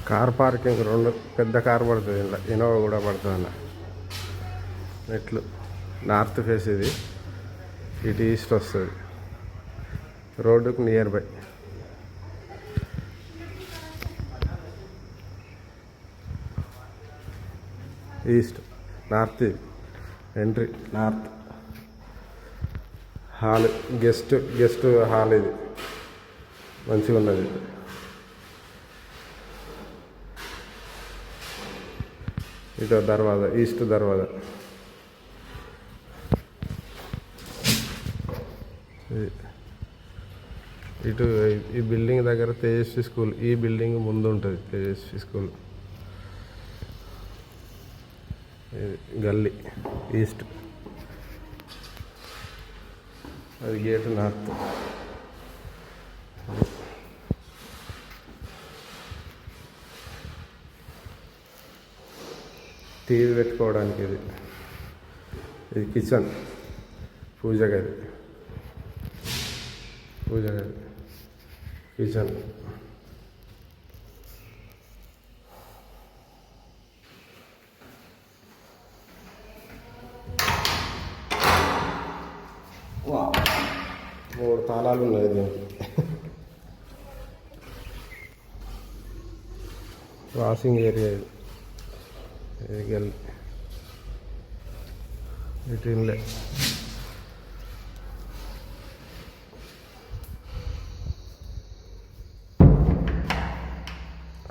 Car parking రెండు పెద్ద car పడుతుంది ఇలా ఇనోవా కూడా పడుతుంది అన్న. మెట్లు నార్త్ ఫేస్ ఇది, ఇటు ఈస్ట్ వస్తుంది, రోడ్డుకు near by. East north entry north. Hall guest hall ఇది మంచిగా ఉన్నది. ఇటు దర్వాజా, ఈస్ట్ దర్వాజా. ఇటు ఈ బిల్డింగ్ దగ్గర తేజస్వి స్కూల్, ఈ బిల్డింగ్ ముందు ఉంటుంది తేజస్వి స్కూల్. గల్లీ ఈస్ట్, అది గేట్ నార్త్. టీవీ పెట్టుకోవడానికి ఇది కిచెన్, పూజ గది కిచెన్. మూడు తాళాలు ఉన్నాయి దీనికి. వాషింగ్ ఏరియా ఇది గల్ ఇటు ఇన్లే.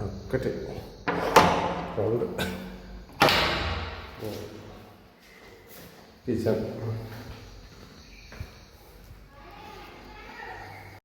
ఒక్కటి రెండు కిచెన్.